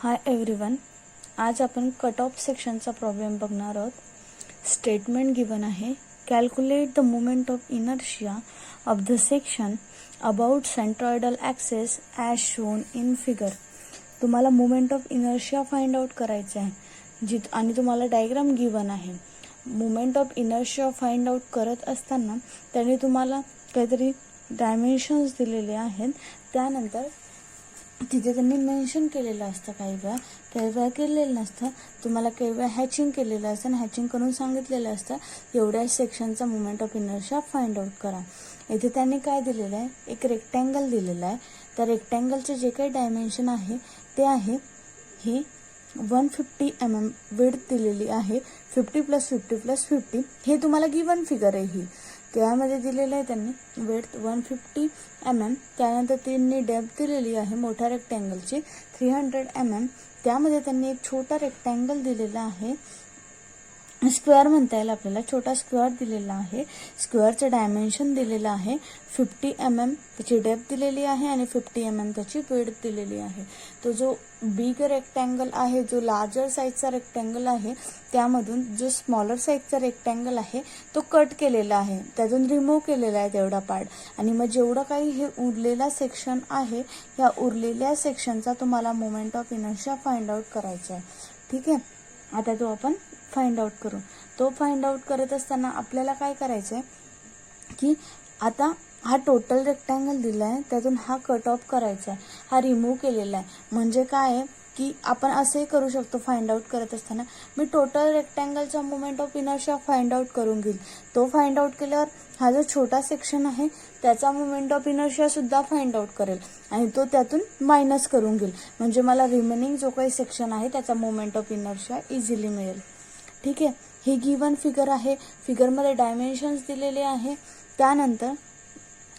Hi everyone, आज आपण cut off सेक्शनचा प्रॉब्लेम बघणार आहोत. स्टेटमेंट गिवन आहे, calculate the moment of inertia of the section about centroidal axes as shown in figure. तुम्हाला moment of inertia find out करायचं आहे आणि तुम्हाला डायग्राम गिवन आहे. Moment of inertia find out करत असताना त्यांनी तुम्हाला काहीतरी डायमेन्शन्स दिलेले आहेत. त्यानंतर तिथे त्यांनी मेन्शन केलेलं असतं, काही वेळा केलेलं नसतं. तुम्हाला काही वेळा हॅचिंग केलेलं असतं आणि हॅचिंग करून सांगितलेलं असतं एवढ्या सेक्शनचा moment of inertia find out करा. इथे त्यांनी काय दिलेलं आहे, एक रेक्टँगल दिलेला आहे. त्या रेक्टँगलचे जे काही डायमेन्शन आहे ते आहे ही 150 mm विड्थ दिलेली आहे. 50 + 50 + 50 हे तुम्हाला गिवन फिगर आहे. ही त्यामध्ये दिलेलं आहे त्यांनी विड्थ 150 mm. त्यानंतर त्यांनी डेप्थ दिलेली आहे मोठ्या रेक्टँगलची 300 mm. त्यामध्ये त्यांनी एक छोटा रेक्टँगल दिलेला आहे, स्क्वेअर म्हणता येईल आपल्याला, छोटा स्क्वेअर दिलेला आहे. स्क्वेअरचं डायमेन्शन दिलेलं आहे 50 mm, त्याची डेप्थ दिलेली आहे आणि 50 mm त्याची विड्थ दिलेली आहे. तो जो बिग रेक्टँगल आहे, जो लार्जर साईजचा रेक्टँगल आहे, त्यामधून जो स्मॉलर साईजचा रेक्टँगल आहे तो कट केलेला आहे, त्यातून रिमूव्ह केलेला आहे तेवढा पार्ट. आणि मग जेवढं काही हे उरलेला सेक्शन आहे, ह्या उरलेल्या सेक्शनचा तुम्हाला moment of inertia find out करायचा आहे. ठीक आहे, आता तो आपण फाइंड आउट करू. तो फाइंड आउट करत असताना आपल्याला काय करायचं आहे की आता हा टोटल रेक्टँगल दिला आहे, त्यातून हा कट ऑफ करायचा आहे, हा रिमूव्ह केलेला आहे. म्हणजे काय आहे की आपण असंही करू शकतो, फाइंड आउट करत असताना मी टोटल रेक्टँगलचा moment of inertia find out करून घेईल. तो फाइंड आउट केल्यावर हा जो छोटा सेक्शन आहे त्याचा मोमेंट ऑफ इनर्शिया सुद्धा फाइंड आउट करेल आणि तो त्यातून मायनस करून घेईल. म्हणजे मला रिमेनिंग जो काही सेक्शन आहे त्याचा मोमेंट ऑफ इनर्शिया इझिली मिळेल. ठीक आहे, ही गिवन फिगर आहे. फिगरमध्ये डायमेन्शन्स दिलेले आहे. त्यानंतर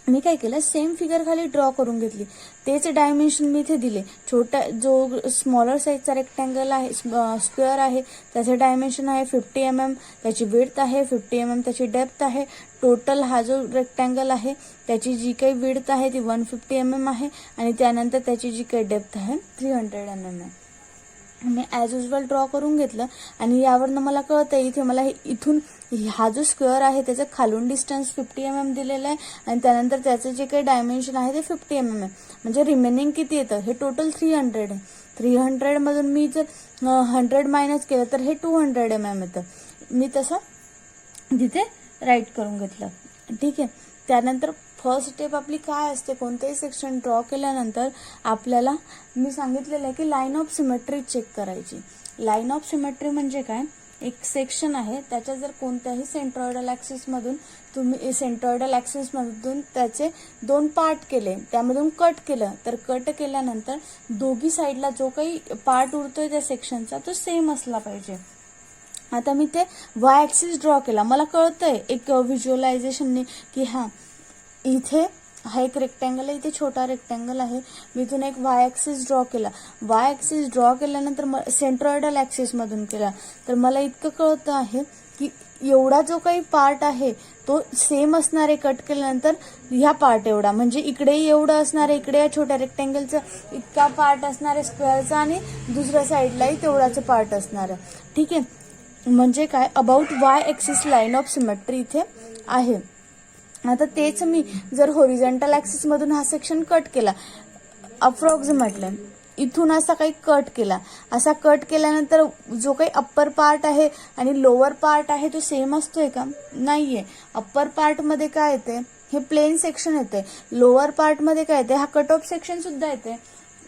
मी काय केलं, सेम फिगर खाली ड्रॉ करून घेतली. तेच डायमेन्शन मी इथे दिले. छोटा जो स्मॉलर साईजचा रेक्टँगल आहे, स्क्वेअर आहे, त्याचे डायमेन्शन आहे 50 mm, त्याची विड्थ आहे 50 mm, त्याची डेप्थ आहे. टोटल हा जो रेक्टँगल आहे त्याची जी काही विड्थ आहे ती 150 mm आहे आणि त्यानंतर त्याची जी काही डेप्थ आहे 300 mm आहे. मी ॲज युजल ड्रॉ करून घेतलं आणि यावरनं मला कळतं इथे मला इथून हा जो स्क्वेअर आहे त्याचं खालून डिस्टन्स 50 mm दिलेलं आहे आणि त्यानंतर त्याचं जे काही डायमेन्शन आहे ते 50 mm आहे. म्हणजे रिमेनिंग किती येतं, हे टोटल 300 आहे. 300 मधून मी जर 100 मायनस केलं तर हे 200 mm येतं. मी तसं तिथे राईट करून घेतलं. ठीक आहे, त्यानंतर फर्स्ट स्टेप आपली काय असते, कोणतेही सेक्शन ड्रॉ केल्यानंतर आपल्याला मी सांगितलेलं आहे की लाईन ऑफ सिमेट्री चेक करायची. लाईन ऑफ सिमेट्री म्हणजे काय, एक सेक्शन आहे त्याच्या जर कोणत्याही सेंट्रॉइडल ॲक्सिसमधून त्याचे 2 पार्ट केले, त्यामधून कट केलं, तर कट केल्यानंतर दोघी साईडला जो काही पार्ट उरतोय त्या सेक्शनचा तो सेम असला पाहिजे. आता मी ते वाय ॲक्सिस ड्रॉ केला. मला कळतंय एक व्हिज्युअलायझेशनने की हां इथे हा एक रेक्टँगल आहे, इथे छोटा रेक्टँगल आहे. मी इथून एक वाय ॲक्सिस ड्रॉ केला. वाय ॲक्सिस ड्रॉ केल्यानंतर सेंट्रॉइडल ॲक्सिसमधून केला, तर मला इतकं कळतं आहे की एवढा जो काही पार्ट आहे तो सेम असणार आहे कट केल्यानंतर. ह्या पार्ट एवढा म्हणजे इकडेही एवढं असणार आहे, इकडे या छोट्या रेक्टँगलचं इतका पार्ट असणार आहे स्क्वेअरचा आणि दुसऱ्या साईडलाही तेवढाचं पार्ट असणार आहे. ठीक आहे, म्हणजे काय, about Y axis line of symmetry इथे आहे. आता तेच मी जर होरिझॉन्टल ॲक्सिसमधून हा सेक्शन कट केला, अप्रॉक्सिमेटली इथून असा काही कट केला, असा कट केल्यानंतर जो काही अप्पर पार्ट आहे आणि लोअर पार्ट आहे तो सेम असतोय का, नाहीये. अप्पर पार्टमध्ये काय येते, हे प्लेन सेक्शन येते. लोअर पार्टमध्ये काय येते, हा कट ऑफ सेक्शन सुद्धा येते.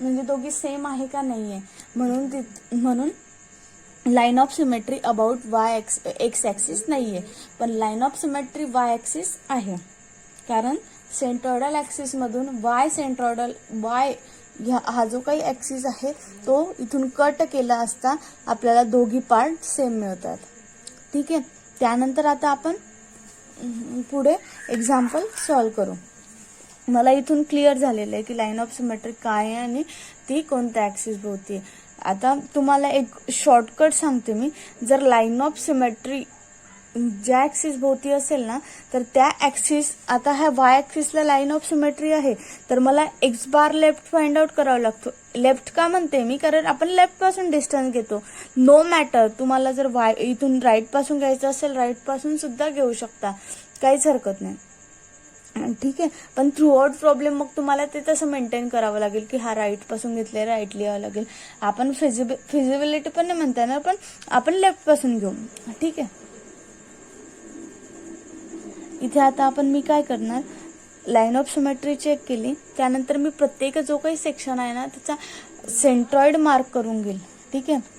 म्हणजे दोघी सेम आहे का नाहीये. म्हणून line of symmetry about Y x axis नाहीये, पण line of symmetry Y axis आहे. कारण सेंट्रॉइडल ॲक्सिसमधून वाय हा जो काही ॲक्सिस आहे तो इथून कट केला असता आपल्याला दोघी पार्ट सेम मिळतात. ठीक आहे, त्यानंतर आता आपण पुढे एक्झाम्पल सॉल्व करू. मला इथून क्लिअर झालेलं आहे की लाईन ऑफ सिमेट्री काय आहे आणि ती कोणत्या ॲक्सिस भोवती आहे. आता तुम्हाला एक शॉर्टकट सांगते मी. जर लाईन ऑफ सिमेट्री ज्या ॲक्सिस भोवती असेल ना, तर त्या ॲक्सिस, आता ह्या वाय ॲक्सिसला लाईन ऑफ सिमेट्री आहे, तर मला एक्स बार लेफ्ट फाइंड आउट करावा लागतो. लेफ्ट का म्हणते मी, कारण आपण लेफ्ट पासून डिस्टन्स घेतो. नो मॅटर, तुम्हाला जर वाय इथून राईट पासून घ्यायचं असेल, राईट पासून सुद्धा घेऊ शकता, काहीच हरकत नाही. ठीक आहे. पण थ्रू आउट प्रॉब्लेम मग तुम्हाला ते तसं मेंटेन करावं लागेल की हा राईट पासून घेतले, राईट लिहावं लागेल. आपण फिजिबिलिटी पण नाही म्हणता येणार, पण आपण लेफ्ट पासून घेऊ. ठीक आहे. इथे आता मी काय करणार, लाईन ऑफ सिमेट्री चेक केली, त्यानंतर मी प्रत्येक जो काही सेक्शन आहे ना त्याचा सेंट्रॉइड मार्क करून घेईल. ठीक आहे.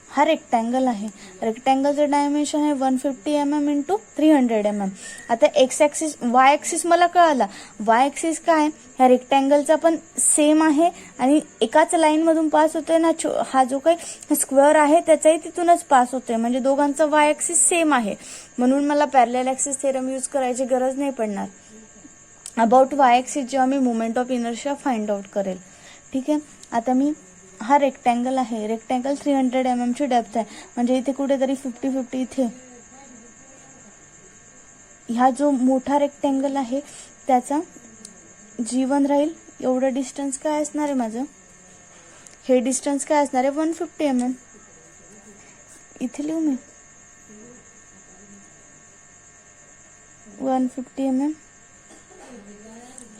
हा रेक्टँगल आहे, रेक्टँगलचं डायमेन्शन आहे 150 mm इंटू 300 mm. आता एक्स ॲक्सिस, वाय ॲक्सिस मला कळाला. वाय ॲक्सिस काय, ह्या रेक्टँगलचा पण सेम आहे आणि एकाच लाईनमधून पास होतोय ना. हा जो काही स्क्वेअर आहे त्याचाही तिथूनच पास होतोय, म्हणजे दोघांचा वाय ॲक्सिस सेम आहे, म्हणून मला पॅरलल ॲक्सिस थेरम यूज करायची गरज नाही पडणार. अबाउट वाय ॲक्सिस जेव्हा मी moment of inertia find out करेल. ठीक आहे. आता हा रेक्टँगल आहे, रेक्टँगल 300 mm ची डेप्थ आहे, म्हणजे इथे कुठेतरी 50-50 इथे. ह्या जो मोठा रेक्टँगल आहे त्याचा G1 राहील. एवढं डिस्टन्स काय असणार आहे माझं, हे डिस्टन्स काय असणार आहे 150 mm. इथे लिहू मी 150 mm.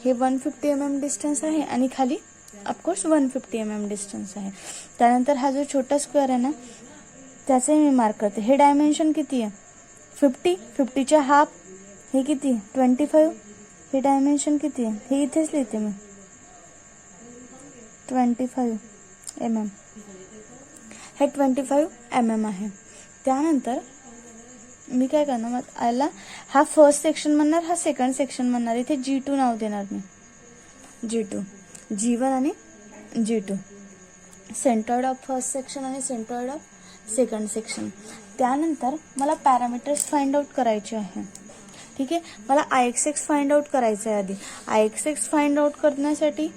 हे 150 mm डिस्टन्स आहे आणि खाली ऑफकोर्स 150 mm डिस्टन्स आहे. त्यानंतर हा जो छोटा स्क्वेअर आहे ना त्याचे मी मार्क करते. हे डायमेन्शन किती आहे 50च्या हाफ, हे किती 25. हे डायमेन्शन किती आहे, हे इथेच लिहिते मी 25 mm. हे 25 mm आहे. त्यानंतर मी काय करणार, याला हा फर्स्ट सेक्शन म्हणणार, हा सेकंड सेक्शन म्हणणार. इथे G2 नाव देणार मी, G2, G1 आणि G2, centroid of first section आणि सेंट्रॉइड ऑफ सेकंड सेक्शन. त्यानंतर मला पॅरामीटर्स फाइंड आउट करायचे आहे. ठीक आहे. मला IXX फाइंड आउट करायचं आहे. आधी IXX फाइंड आउट करण्यासाठी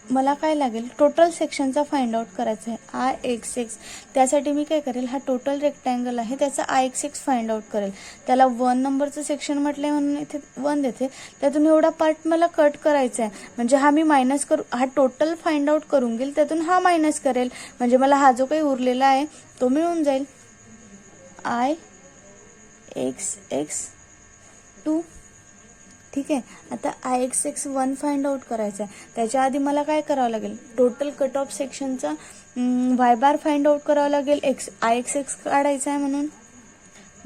मला काय लागेल, टोटल सेक्शनचा फाइंड आउट करायचा आहे IXX. त्यासाठी मी काय करेल, हा टोटल रेक्टँगल आहे त्याचा IXX फाइंड आउट करेल. त्याला 1 नंबरचं सेक्शन म्हटलंय म्हणून इथे 1 देते. त्यातून एवढा पार्ट मला कट करायचा आहे, म्हणजे हा मी मायनस करू, हा टोटल फाइंड आउट करून घेईल, त्यातून हा मायनस करेल, म्हणजे मला हा जो काही उरलेला आहे तो मिळून जाईल. IXX 2. ठीक आहे. आता IXX 1 फाइंड आउट करायचा आहे. त्याच्या आधी मला काय करावं लागेल, टोटल कट ऑफ सेक्शनचा वाय बार फाइंड आउट करावं लागेल. IXX काढायचा आहे म्हणून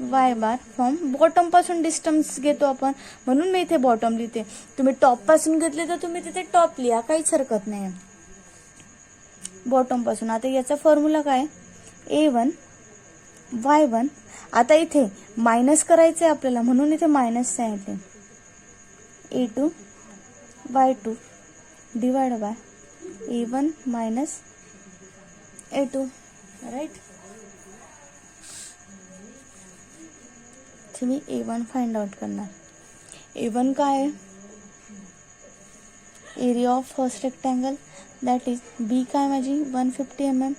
वाय बार फ्रॉम बॉटम पासून डिस्टन्स घेतो आपण, म्हणून मी इथे बॉटम लिहिते. तुम्ही टॉप पासून घेतले तर तुम्ही तिथे टॉप लिहा, काहीच हरकत नाही. बॉटम पासून. आता याचा फॉर्म्युला काय, A1 Y1. आता इथे मायनस करायचंय आपल्याला, म्हणून इथे मायनस सांगितले. A2 Y2 divide by A1 minus A2. Right. मी A1 फाइंड आउट करणार. A1 काय आहे, area of first rectangle, that is B काय माझी 150 mm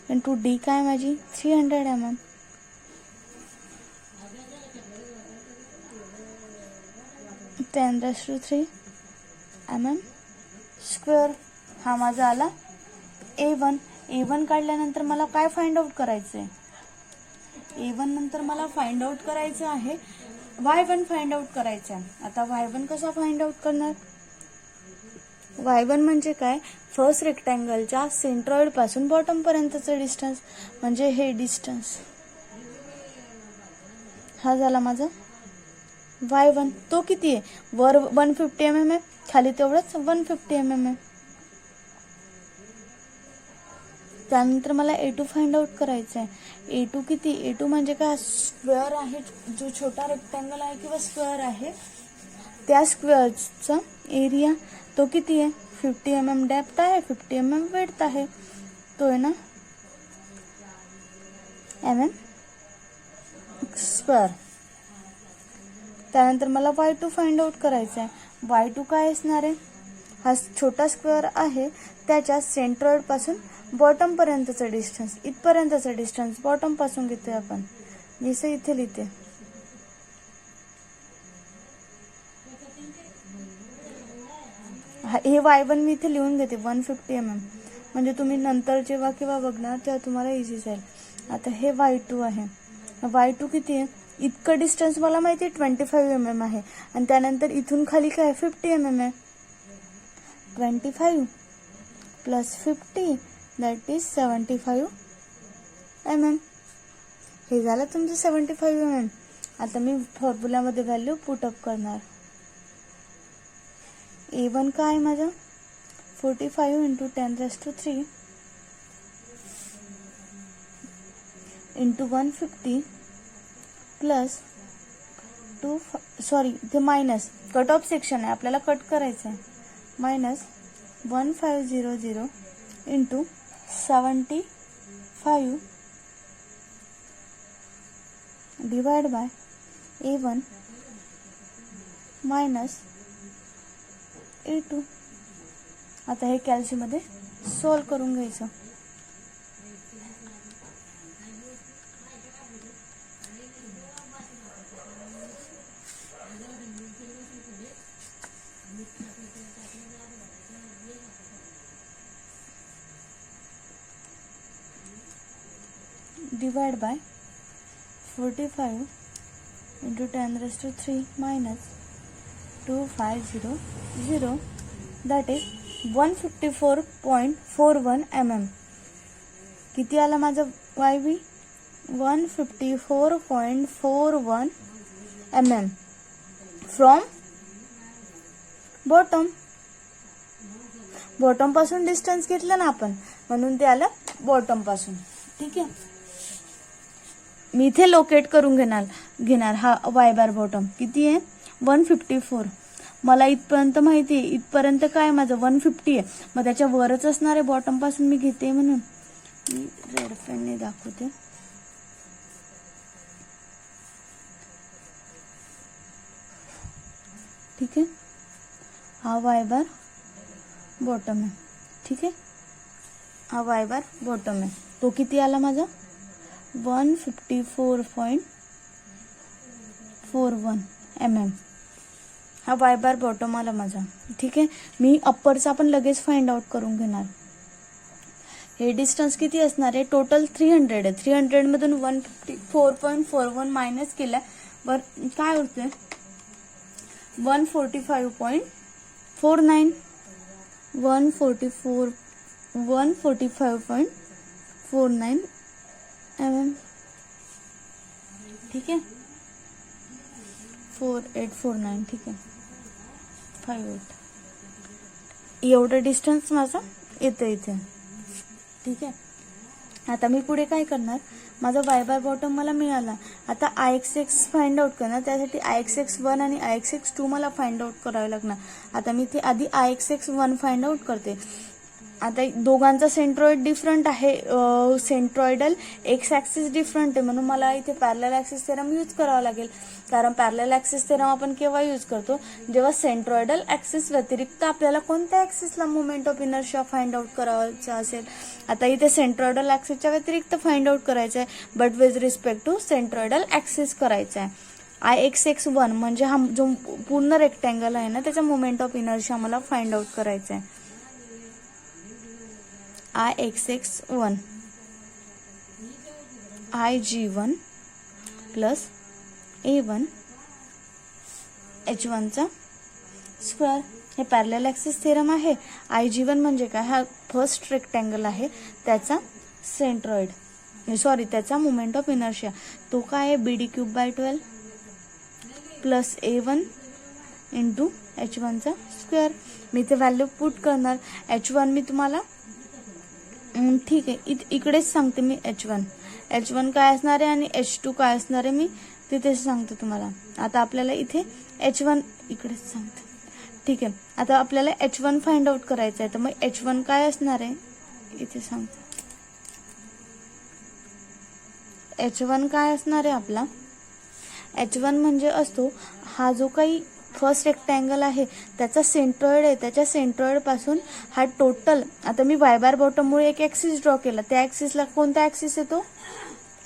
इंटू D काय माझी 300 mm. ते 10⁻³ mm स्क्वेअर. हा माझा आला A1. A1 काढल्यानंतर मला काय फाइंड आउट करायचं आहे, A1 नंतर मला फाइंड आउट करायचं आहे Y1 फाइंड आउट करायचं आहे. आता Y1 कसा फाइंड आउट करणार, Y1 म्हणजे काय, फर्स्ट रेक्टँगलच्या सेंट्रॉइड पासून बॉटम पर्यंतचं डिस्टन्स, म्हणजे हे डिस्टन्स. हा झाला माझा Y1. तो किती आहे, वर 150 mm आहे, खाली तेवढंच 150 mm आहे. त्यानंतर मला A2 फाइंड आउट करायचं आहे. A2 किती, A2 म्हणजे काय, स्क्वेअर आहे, जो छोटा रेक्टँगल आहे किंवा स्क्वेअर आहे त्या स्क्वेअरचा एरिया, तो किती आहे 50 mm डेप्थ आहे, 50 mm विड्थ आहे, तो आहे ना mm स्क्वेअर. त्यानंतर मला Y2 फाइंड आउट करायचं आहे. Y2 काय असणार आहे, हा छोटा स्क्वेअर आहे त्याच्या सेंट्रॉइड पासून बॉटम पर्यंतचं डिस्टन्स, इथपर्यंतचं डिस्टन्स बॉटम पासून घेतोय आपण, जसं इथे लिहिते हे y1 मी इथे लिहून घेते 150 mm, म्हणजे तुम्ही नंतर जेव्हा केव्हा बघणार तेव्हा तुम्हाला इझी जाईल. आता हे y2 आहे. y2 किती आहे? इतकं डिस्टन्स मला माहिती आहे 25 mm आहे, आणि त्यानंतर इथून खाली काय 50 mm आहे. 25 प्लस 50 दॅट इज 75 mm. हे झालं तुमचं 75 mm. आता मी फॉर्म्युलामध्ये व्हॅल्यू पुटअप करणार. A1 काय आहे माझं? 45 × 10³ × 150 प्लस ते मायनस कट ऑफ सेक्शन आहे, आपल्याला कट करायचं आहे. Minus 1500 × 75 divide by A1 minus A2. आता हे कॅल्सीमध्ये सॉल्व करून घ्यायचं. Divide by 45 × 10³ minus 2500 that is 154.41 mm. किती आला माझं YB? 154.41 mm फ्रॉम बॉटम पासून डिस्टन्स घेतलं ना आपण, म्हणून ते आलं बॉटम पासून. ठीक आहे, मी इथे लोकेट करून घेणार हा y बार बॉटम किती आहे 154. मला इथपर्यंत माहिती आहे, इथपर्यंत काय माझं 150 आहे, मग त्याच्या वरच असणार आहे बॉटम पासून मी घेते, म्हणून मी रेड पेनने दाखवते. ठीक आहे, हा y बार बॉटम आहे. ठीक आहे, हा y बार बॉटम आहे, तो किती आला माझा 154.41 mm. हा y बार बॉटम आला माझा. ठीक आहे, मी अप्परचा पण लगेच फाइंड आउट करून घेणार. हे डिस्टन्स किती असणार आहे? टोटल 300 आहे. 300 मधून 154.41 मायनस केलं बर काय होतंय 145.49 145.49 mm. ठीक आहे, 4849. ठीक आहे, 58 एवढं डिस्टन्स माझं येतं इथे. ठीक आहे, आता मी पुढे काय करणार, माझा y बार बॉटम मला मिळाला. आता IXX फाइंड आउट करणार, त्यासाठी IXX1 आणि IXX2 मला फाइंड आउट करावे लागणार. आता मी ते आधी IXX1 फाइंड आउट करते. आता दोघांचा सेंट्रॉइड डिफरंट आहे, सेंट्रॉइडल एक्स ॲक्सिस डिफरंट आहे, म्हणून मला इथे पॅरलल ॲक्सिस थेरम यूज करावा लागेल. कारण पॅरलल ॲक्सिस थेरम आपण केव्हा यूज करतो, जेव्हा सेंट्रॉइडल ॲक्सिस व्यतिरिक्त आपल्याला कोणत्या ॲक्सिसला moment of inertia find out करायचा असेल. आता इथे सेंट्रॉइडल ॲक्सिसच्या व्यतिरिक्त फाइंड आउट करायचं आहे, but with respect to centroidal axis करायचं आहे. IXX1 म्हणजे हा जो पूर्ण रेक्टँगल आहे ना, त्याचा मोमेंट ऑफ इनर्शिया मला फाइंड आउट करायचा आहे. IXX1 IG1 plus A1 H1 चा स्क्वेअर. हे पॅरलल ॲक्सिस थेरम आहे. IG1 म्हणजे काय, हा फर्स्ट रेक्टँगल आहे, त्याचा सेंट्रॉइड त्याचा मोमेंट ऑफ इनर्शिया तो काय आहे BD3/12 plus A1 into H1 चा स्क्वेअर. मी ते व्हॅल्यू पुट करणार. H1 मी तुम्हाला ठीक आहे इकडेच सांगते मी. H1 काय असणार आहे आणि H2 काय असणार आहे मी तिथेच सांगते तुम्हाला. आता आपल्याला इथे H1 इकडेच सांगते. ठीक आहे, आता आपल्याला H1 फाइंड आउट करायचं आहे, तर मग H1 काय असणार आहे इथे सांगते. H1 काय असणार आहे आपला, H1 म्हणजे असतो हा जो काही फर्स्ट रेक्टँगल आहे त्याचा सेंट्रॉइड आहे, त्याच्या सेंट्रॉइड पासून हा टोटल. आता मी y बार बॉटममुळे एक ॲक्सिस ड्रॉ केला, त्या ॲक्सिसला कोणता ॲक्सिस येतो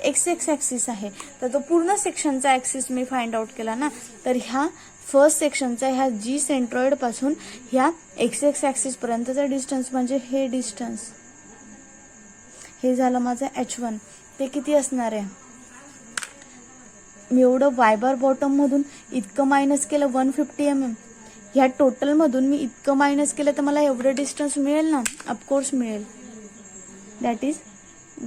XX ॲक्सिस आहे, तर तो पूर्ण सेक्शनचा ॲक्सिस मी फाइंड आउट केला ना. तर ह्या फर्स्ट सेक्शनचा ह्या जी सेंट्रॉइड पासून ह्या एक्स एक्स ॲक्सिस पर्यंतचा डिस्टन्स म्हणजे हे डिस्टन्स, हे झालं माझं H1. ते किती असणार आहे, मी एवढं वाय बार बॉटम मधून इतकं मायनस केलं 150 mm, ह्या टोटल मधून मी इतकं मायनस केलं तर मला एवढं डिस्टन्स मिळेल ना, ऑफकोर्स मिळेल. That is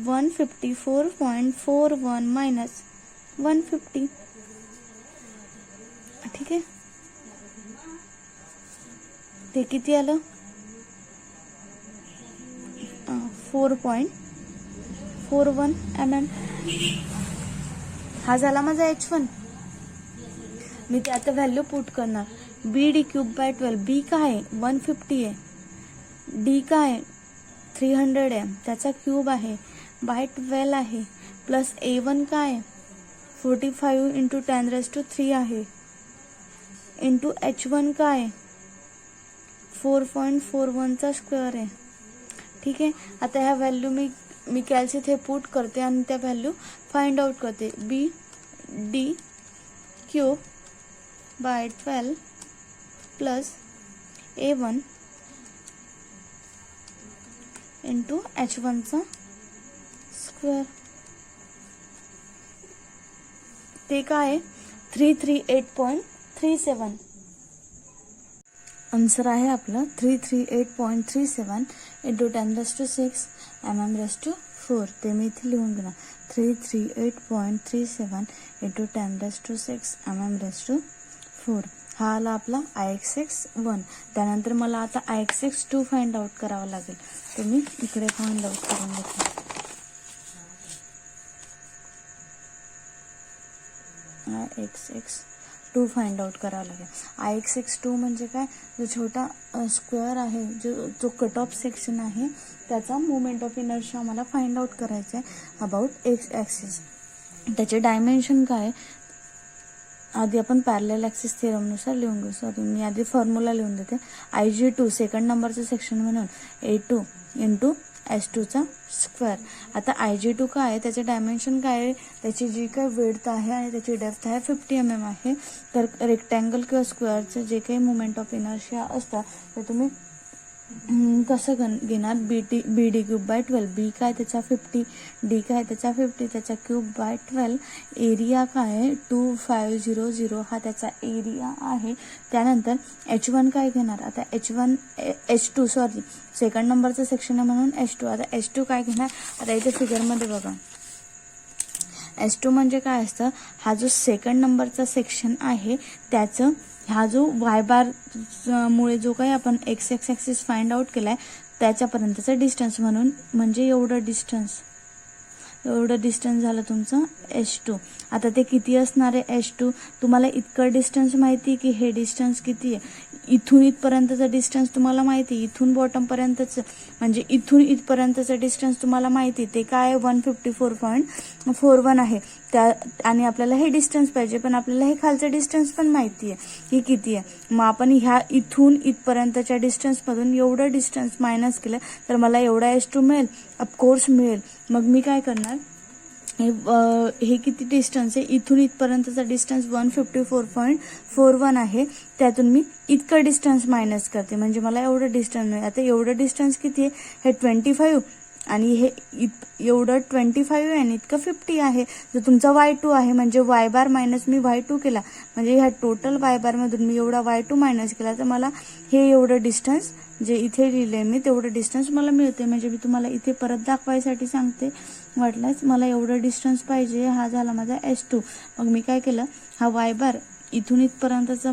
154.41 minus 150. ठीक आहे, ते किती आलं, 4.41 mm. हा झाला माझा H1. मी ते आता व्हॅल्यू पुट करणार. BD क्यूब बाय 12, बी काय आहे 150 आहे, डी काय आहे 300 आहे, त्याचा क्यूब आहे बाय 12 आहे, प्लस A1 काय आहे 45 इंटू 10⁻³ आहे, इंटू H1 काय आहे 4.41 चा स्क्वेअर आहे. ठीक आहे, आता ह्या व्हॅल्यू मी कॅल्सी इथे पुट करते आणि त्या व्हॅल्यू फाइंड आउट करते. BD cube by 12 plus A1 into H1 चा स्क्वेअर, ते काय आहे 338.37. आन्सर आहे आपलं 338.37 इंटू 10⁻⁶ mm⁴. ते मी इथे लिहून घेणार 338.37 इंटू 10⁻⁶ mm⁴. हा आला आपला Ixx1. त्यानंतर मला आता Ixx2 फाइंड आउट करावा लागेल. तर मी इकडे फाइंड आउट करून घेते. Ixx2 फाइंड आउट करावा लागेल. Ixx2 म्हणजे काय, जो छोटा स्क्वेअर आहे, जो कट ऑफ सेक्शन आहे, त्याचा मोमेंट ऑफ इनर्शिया मला फाइंड आउट करायचं आहे अबाउट एक्स ॲक्सिस. त्याचे डायमेन्शन काय, आधी आपण पॅरलल ॲक्सिस थिअरमनुसार लिहून घेऊ. सॉरी, मी आधी फॉर्म्युला लिहून देते. IG2 सेकंड नंबरचं सेक्शन म्हणून A2 इंटू S2 चा स्क्वेअर. आता IG2 काय आहे, त्याचे डायमेन्शन काय आहे, त्याची जी काही विड्थ आहे आणि त्याची डेप्थ आहे 50 mm आहे. तर रेक्टँगल किंवा स्क्वेअरचं जे काही मोमेंट ऑफ इनर्शिया असतं ते तुम्ही कसं घेणार, BD क्यूब बाय 12, बी काय त्याचा 50, डी काय त्याचा 50, त्याचा क्यूब बाय 12. एरिया काय 2500 हा त्याचा एरिया आहे. त्यानंतर H1 काय घेणार, आता H2 सॉरी सेकंड नंबरचं सेक्शन आहे म्हणून H2. आता H2 काय घेणार, आता इथे फिगरमध्ये बघा H2 म्हणजे काय असतं, हा जो सेकंड नंबरचा सेक्शन आहे त्याचं हा जो वाय बार मुळे जो काही आपण x x axis find out केलाय त्याच्यापर्यंतचा डिस्टन्स म्हणून, म्हणजे एवढं डिस्टन्स झालं तुमचं H2. आता ते किती असणार आहे H2, तुम्हाला इतकं डिस्टन्स माहिती की हे डिस्टन्स किती आहे, इथून इथपर्यंतचा डिस्टन्स तुम्हाला माहिती, इथून बॉटम पर्यंतचं म्हणजे इथून इथपर्यंतचं डिस्टन्स तुम्हाला माहिती, ते काय 154.41 आहे. त्या आणि आपल्याला हे डिस्टन्स पाहिजे, पण आपल्याला हे खालचं डिस्टन्स पण माहिती आहे की किती आहे. मग आपण ह्या इथून इथपर्यंतच्या डिस्टन्समधून एवढं डिस्टन्स मायनस केलं तर मला एवढा H2 मिळेल, ऑफकोर्स मिळेल. मग मी काय करणार, हे किती डिस्टन्स आहे, इथून इथपर्यंतचा डिस्टन्स 154.41 आहे, त्यातून मी इतकं डिस्टन्स मायनस करते म्हणजे मला एवढं डिस्टन्स मिळेल. आता एवढं डिस्टन्स किती आहे, हे 25 आणि हे एवढं 25 आहे आणि इतकं 50 आहे. जो तुमचा Y2 आहे म्हणजे वाय बार मायनस मी Y2 केला, म्हणजे ह्या टोटल वाय बार मधून मी एवढा Y2 मायनस केला तर मला हे एवढं डिस्टन्स जे इथे लिहिले मी तेवढं डिस्टन्स मला मिळते. म्हणजे मी तुम्हाला इथे परत दाखवायसाठी सांगते, वाटल्यास मला एवढं डिस्टन्स पाहिजे. हा झाला माझा H2. मग मी काय केलं, हा वाय बार इथून इथपर्यंतचा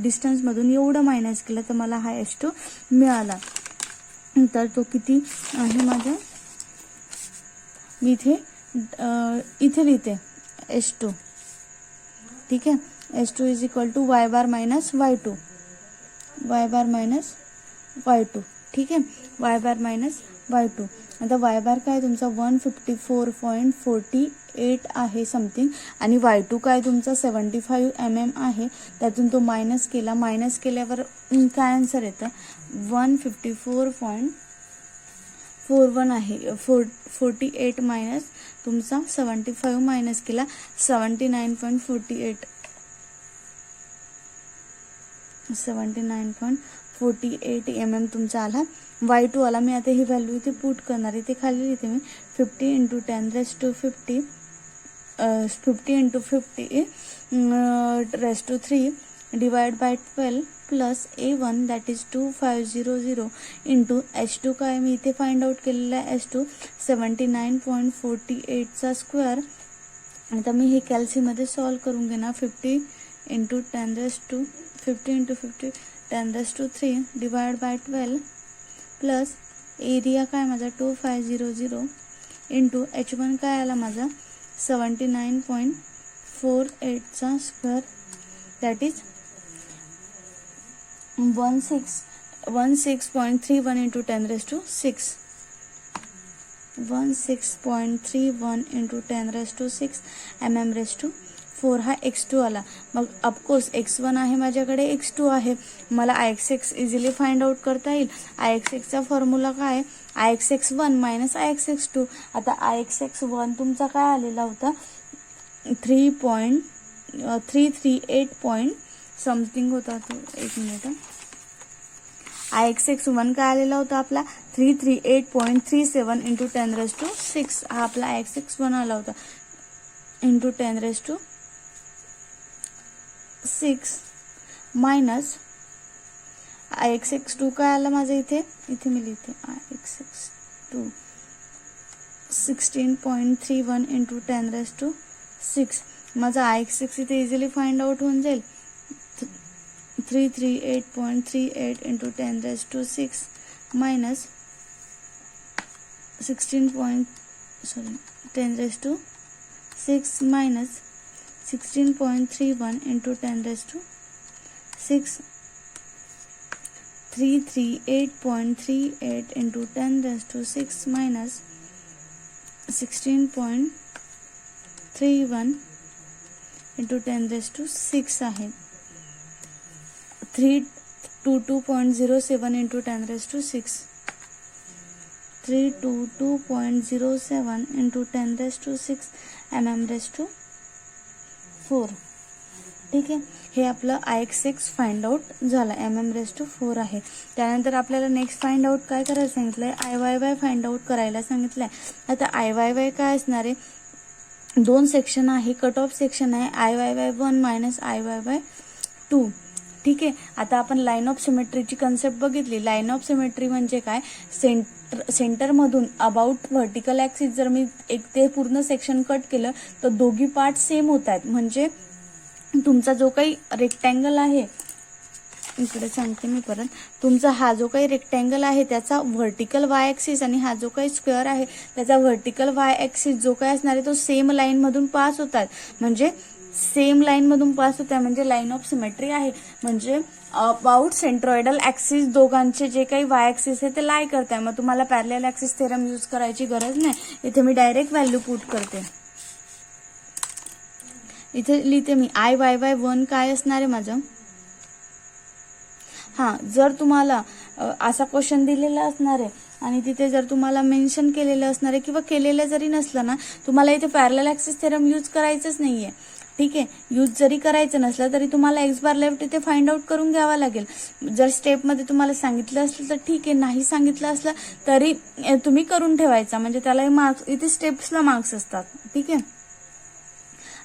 डिस्टन्स मधून एवढं मायनस केलं तर मला हा H2 मिळाला. तर तो किती आहे माझा, मी इथे लिहिते H2. ठीक आहे, H2 is equal to Y bar minus Y2, Y bar minus Y2. ठीक आहे, वाय बार मायनस Y2. आता वाय बार काय तुमचा 154.48 आहे समथिंग, आणि Y2 काय तुमचा 75 mm आहे. त्यातून तो मायनस केल्यावर काय आन्सर येतं, 154.41 आहे. 48 मायनस तुमचा 75 मायनस केला 79.48 79.48 mm तुमचा आला. y2 आला. मी आता ही व्हॅल्यू इथे पुट करणार आहे. ते खाली लिहिते मी 50 × 10⁻50 50 × 50⁻³ divide by 12 plus A1 that is 2500 into H2 काय मी इथे फाइंड आउट केलेला आहे. H2 79.48चा square. आता मी हे कॅल्सीमध्ये सॉल्व करून घेणार. 50 × 10⁻³ डिवाइड बाय 12 प्लस एरिया काय माझा 2500 इंटू H1 काय आला माझा 79.48चा स्क्वेअर दॅट इज 16.31 × 10⁻6 16.31 × 10⁻6 mm⁴ हा x2 आला. मग ऑफकोर्स x1 आहे माझ्याकडे, x2 आहे. मला Ixx इझिली फाइंड आउट करता येईल. Ixxचा फॉर्म्युला काय Ixx1 मायनस Ixx2. आता Ixx1 तुमचा काय आलेला होता 338 समथिंग होता तो. एक मिनिट. Ixx1 काय आलेला होता आपला 338.37 × 10⁻6. हा आपला Ixx1 आला होता इंटू 10⁻6 मायनस Ixx2 काय आला माझ्या इथे मी लिहिते Ixx2 16.31 × 10⁻6. माझा Ixx इथे इझिली फाइंड आउट होऊन जाईल. 338.38 × 10⁻6 मायनस 10⁻6 मायनस 16.31 × 10⁻6 338.38 × 10⁻6 मायनस 16.31 × 10⁻6 आहे. 322.07 × 10⁻6 322.07 × 10⁻6 mm⁴. ठीक आहे. हे आपलं Ixx फाइंड आउट झालं mm⁴ आहे. त्यानंतर आपल्याला नेक्स्ट फाइंड आउट काय करायला सांगितलंय Iyy फाइंड आउट करायला सांगितलंय. आता Iyy काय असणार आहे, दोन सेक्शन आहे, कट ऑफ सेक्शन आहे Iyy1 मायनस Iyy2. ठीक आहे. आता आपण लाईन ऑफ सिमेट्रीची कन्सेप्ट बघितली. लाईन ऑफ सिमेट्री म्हणजे काय, सेंटरमधून अबाउट व्हर्टिकल ॲक्सिस जर मी एक ते पूर्ण सेक्शन कट केलं तर दोघी पार्ट सेम होत आहेत. म्हणजे तुमचा जो काही रेक्टँगल आहे, इकडे सांगते मी परत, तुमचा हा जो काही रेक्टँगल आहे त्याचा व्हर्टिकल वाय ॲक्सिस आणि हा जो काही स्क्वेअर आहे त्याचा व्हर्टिकल वाय ॲक्सिस जो काही असणार आहे तो सेम लाईन मधून पास होतात. म्हणजे सेम लाईन मधून पास होत्या म्हणजे लाईन ऑफ सिमेट्री आहे. म्हणजे अबाउट सेंट्रॉइडल ॲक्सिस दोघांचे जे काही वाय ॲक्सिस आहे ते लाय करताय. मग तुम्हाला पॅरलल ॲक्सिस थेरम यूज करायची गरज नाही. इथे मी डायरेक्ट व्हॅल्यू पुट करते. इथे लिहिते मी Iyy1 काय असणार आहे माझं. जर तुम्हाला असा क्वेश्चन दिलेला असणार आहे आणि तिथे जर तुम्हाला मेन्शन केलेलं असणार आहे किंवा केलेलं जरी नसलं ना, तुम्हाला इथे पॅरलल ॲक्सिस थेरम यूज करायचंच नाहीये. ठीक आहे. यूज जरी करायचं नसलं तरी तुम्हाला एक्स बार लेफ्ट इथे फाइंड आउट करून घ्यावा लागेल. जर स्टेपमध्ये तुम्हाला सांगितलं असलं तर ठीक आहे, नाही सांगितलं असलं तरी तुम्ही करून ठेवायचा. म्हणजे त्याला मार्क्स इथे स्टेप्सला मार्क्स असतात. ठीक आहे.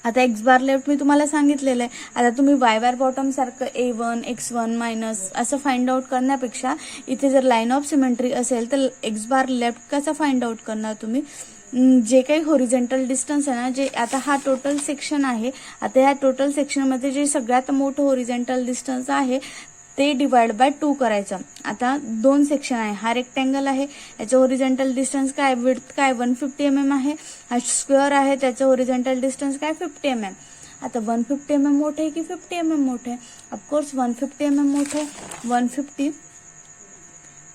आता एक्स बार लेफ्ट मी तुम्हाला सांगितलेलं आहे. आता तुम्ही वाय बार बॉटम सारखं A1 x1 मायनस असं फाइंड आउट करण्यापेक्षा इथे जर लाईन ऑफ सिमेट्री असेल तर एक्स बार लेफ्ट कसा फाइंड आउट करणार तुम्ही, जे काही होरिझोंटल डिस्टन्स आहे ना, जे आता हा टोटल सेक्शन आहे, आता ह्या टोटल सेक्शनमध्ये जे सगळ्यात मोठं होरिझोंटल डिस्टन्स आहे ते डिवाइड बाय 2 करायचं. आता दोन सेक्शन आहे, हा रेक्टँगल आहे, याचं होरिझोंटल डिस्टन्स काय, विड्थ काय 150 mm आहे. हा स्क्वेअर आहे, त्याचं होरिझोंटल डिस्टन्स काय 50 mm. आता 150 mm मोठे की 50 mm मोठे, ऑफकोर्स 150 mm मोठे. 150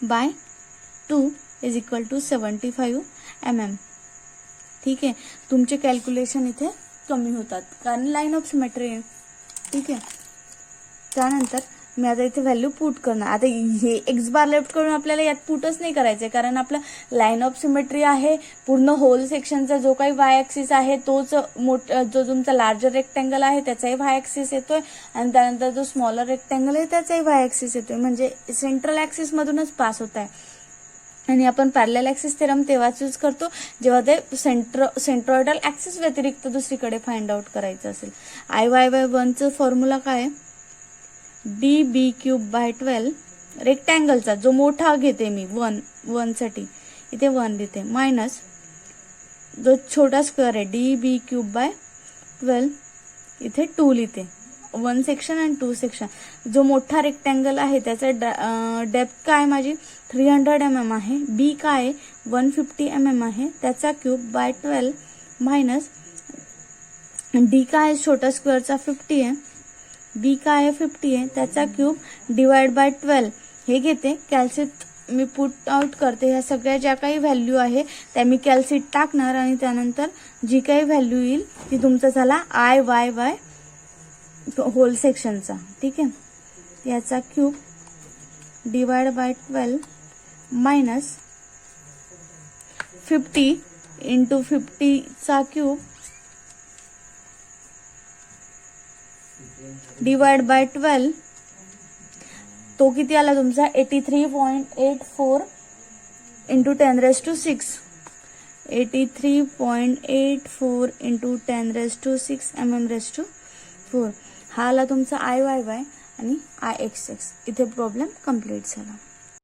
by 2 is equal to 75 mm. ठीक आहे. तुमचे कॅल्क्युलेशन इथे कमी होतात कारण लाईन ऑफ सिमेट्री आहे. ठीक आहे. त्यानंतर मी आता इथे व्हॅल्यू पुट करणार. आता हे एक्स बार लेफ्ट करून आपल्याला यात पुटच नाही करायचंय, कारण आपला लाईन ऑफ सिमेट्री आहे. पूर्ण होल सेक्शनचा जो काही वाय ऍक्सिस आहे तोच जो तुमचा लार्जर रेक्टँगल आहे त्याचाही वाय ऍक्सिस येतोय, आणि त्यानंतर जो स्मॉलर रेक्टँगल आहे त्याचाही वाय ऍक्सिस येतोय, म्हणजे सेंट्रल ऍक्सिस मधूनच पास होत आहे. आणि आपण पॅरलल ऍक्सिस थेरम तेव्हाच यूज करतो जेव्हा ते सेंट्रॉइडल ऍक्सिस व्यतिरिक्त दुसरीकडे फाइंड आउट करायचं असेल. IY1चं फॉर्म्युला काय आहे? DB³/12 रेक्टँगलचा जो मोठा घेते मी 1 साठी इथे 1 लिहिते, मायनस जो छोटा स्क्वेअर आहे DB³/12 इथे 2 लिहिते. 1 सेक्शन आणि 2 सेक्शन. जो मोठा रेक्टँगल आहे त्याचा डेप्थ काय माझी 300 mm आहे. बी काय 150 mm आहे, त्याचा क्यूब बाय 12 मायनस डी काय छोटा स्क्वेअरचा 50 आहे, बी काय आहे 50 आहे, त्याचा क्यूब डिवाइड बाय 12 हे घेते. कॅल्सिट मी पुट आउट करते. ह्या सगळ्या ज्या काही व्हॅल्यू आहे त्या मी कॅल्सिट टाकणार, आणि त्यानंतर जी काही व्हॅल्यू येईल ती तुमचा झाला IYY होल सेक्शनचा. ठीक आहे, याचा cube divide by 12 minus 50 into 50चा क्यूब डिवाइड बाय 12, तो किती आला तुमचा 83.84 इंटू 10⁶. 83.84 into 10⁶ mm⁴. हा आला तुमचा IYY आणि IXX. इथे प्रॉब्लेम कम्प्लीट झाला.